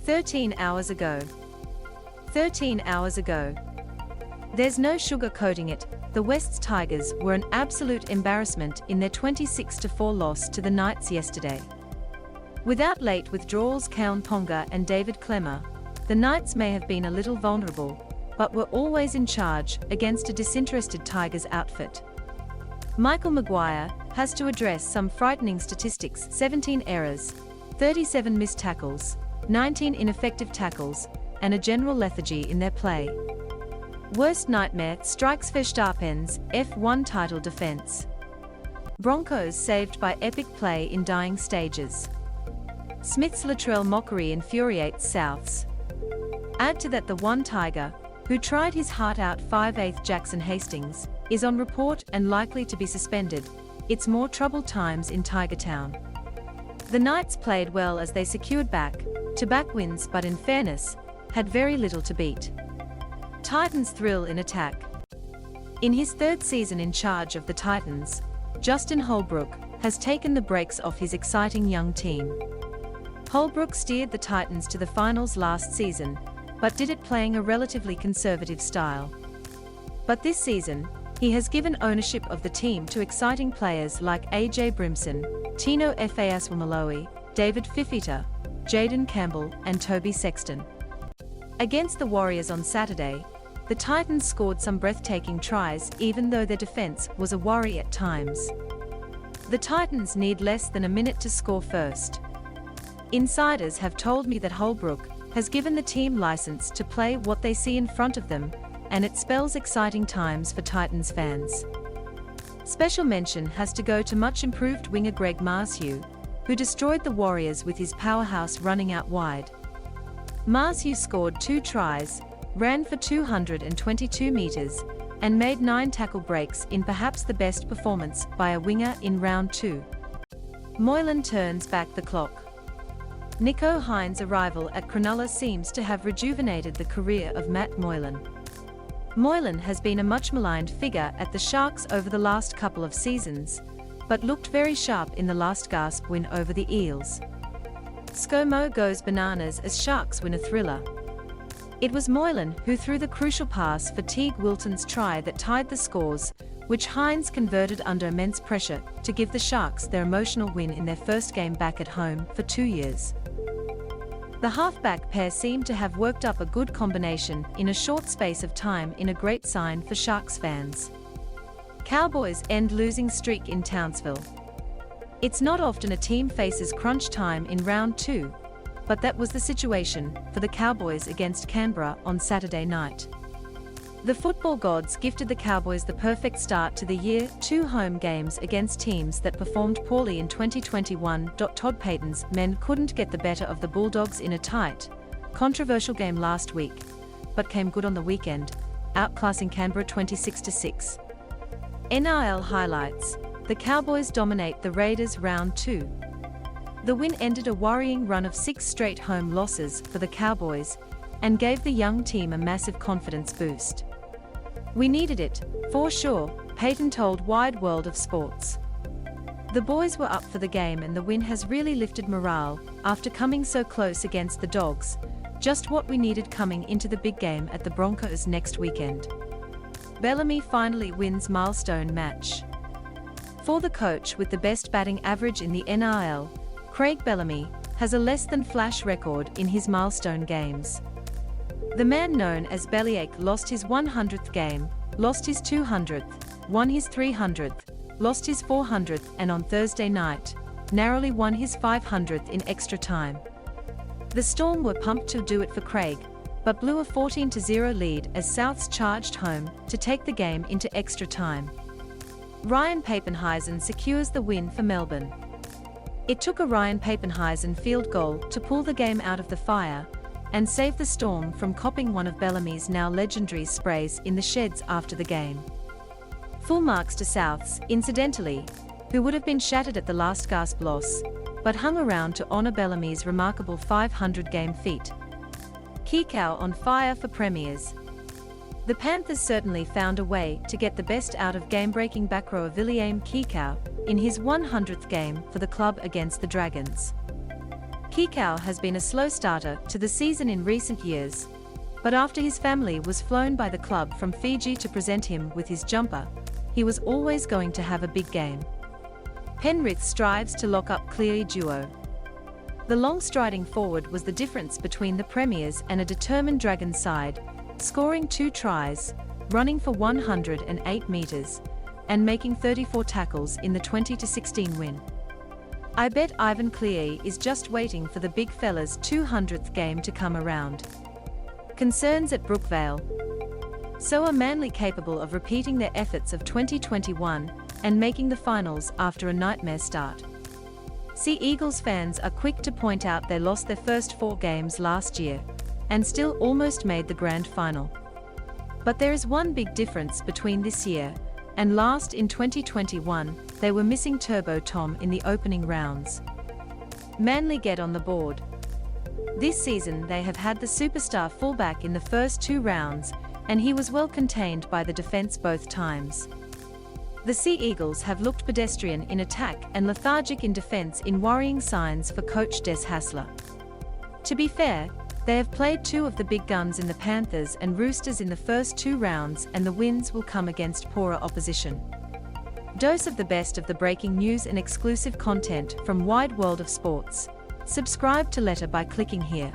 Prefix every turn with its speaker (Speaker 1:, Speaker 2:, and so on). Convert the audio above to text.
Speaker 1: 13 hours ago. 13 hours ago. There's no sugarcoating it, the West's Tigers were an absolute embarrassment in their 26-4 loss to the Knights yesterday. Without late withdrawals Kayln, Ponga and David Klemmer, the Knights may have been a little vulnerable, but were always in charge against a disinterested Tigers outfit. Maguire has to address some frightening statistics: 17 errors, 37 missed tackles, 19 ineffective tackles, and a general lethargy in their play. Worst nightmare strikes Verstappen's F1 title defense. Broncos saved by epic play in dying stages. Smith's Latrell mockery infuriates Souths. Add to that the one Tiger, who tried his heart out 5/8 Jackson Hastings, is on report and likely to be suspended. It's more troubled times in Tigertown. The Knights played well as they secured back-to-back wins, but in fairness, had very little to beat. Titans thrill in attack. In his third season in charge of the Titans, Justin Holbrook has taken the brakes off his exciting young team. Holbrook steered the Titans to the finals last season, but did it playing a relatively conservative style. But this season, he has given ownership of the team to exciting players like AJ Brimson, Tino Faswamaloe, David Fifita, Jaden Campbell and Toby Sexton. Against the Warriors on Saturday, the Titans scored some breathtaking tries even though their defense was a worry at times. The Titans need less than a minute to score first. Insiders have told me that Holbrook has given the team license to play what they see in front of them, and it spells exciting times for Titans fans. Special mention has to go to much improved winger Greg Marzhew, who destroyed the Warriors with his powerhouse running out wide. Marzhew scored 2 tries, ran for 222 meters, and made 9 tackle breaks in perhaps the best performance by a winger in round 2. Moylan turns back the clock. Nico Hines' arrival at Cronulla seems to have rejuvenated the career of Matt Moylan. Moylan has been a much maligned figure at the Sharks over the last couple of seasons, but looked very sharp in the last gasp win over the Eels. ScoMo goes bananas as Sharks win a thriller. It was Moylan who threw the crucial pass for Teague Wilton's try that tied the scores, which Hines converted under immense pressure to give the Sharks their emotional win in their first game back at home for 2 years. The halfback pair seemed to have worked up a good combination in a short space of time, in a great sign for Sharks fans. Cowboys end losing streak in Townsville. It's not often a team faces crunch time in round 2, but that was the situation for the Cowboys against Canberra on Saturday night. The football gods gifted the Cowboys the perfect start to the year: 2 home games against teams that performed poorly in 2021. Todd Payton's men couldn't get the better of the Bulldogs in a tight, controversial game last week, but came good on the weekend, outclassing Canberra 26-6. NRL highlights: the Cowboys dominate the Raiders round 2. The win ended a worrying run of 6 straight home losses for the Cowboys and gave the young team a massive confidence boost. "We needed it, for sure," Payton told Wide World of Sports. "The boys were up for the game and the win has really lifted morale after coming so close against the Dogs, just what we needed coming into the big game at the Broncos next weekend." Bellamy finally wins milestone match. For the coach with the best batting average in the NRL, Craig Bellamy has a less-than-flash record in his milestone games. The man known as Bellyache lost his 100th game, lost his 200th, won his 300th, lost his 400th and on Thursday night, narrowly won his 500th in extra time. The Storm were pumped to do it for Craig, but blew a 14-0 lead as Souths charged home to take the game into extra time. Ryan Papenhuisen secures the win for Melbourne. It took a Ryan Papenhuisen field goal to pull the game out of the fire and save the Storm from copping one of Bellamy's now legendary sprays in the sheds after the game. Full marks to Souths, incidentally, who would have been shattered at the last gasp loss, but hung around to honour Bellamy's remarkable 500-game feat. Kikau on fire for premiers. The Panthers certainly found a way to get the best out of game-breaking back rower William Kikau in his 100th game for the club against the Dragons. Kikau has been a slow starter to the season in recent years, but after his family was flown by the club from Fiji to present him with his jumper, he was always going to have a big game. Penrith strives to lock up Cleary duo. The long-striding forward was the difference between the Premiers and a determined Dragons side, scoring 2 tries, running for 108 metres, and making 34 tackles in the 20-16 win. I bet Ivan Cleary is just waiting for the big fella's 200th game to come around. Concerns at Brookvale. So are Manly capable of repeating their efforts of 2021 and making the finals after a nightmare start? Sea Eagles fans are quick to point out they lost their first 4 games last year, and still almost made the grand final. But there is one big difference between this year and last. In 2021, they were missing Turbo Tom in the opening rounds. Manly get on the board. This season they have had the superstar fullback in the first 2 rounds, and he was well contained by the defence both times. The Sea Eagles have looked pedestrian in attack and lethargic in defence, in worrying signs for coach Des Hasler. To be fair, they have played 2 of the big guns in the Panthers and Roosters in the first 2 rounds, and the wins will come against poorer opposition. Dose of the breaking news and exclusive content from Wide World of Sports. Subscribe to Letter by clicking here.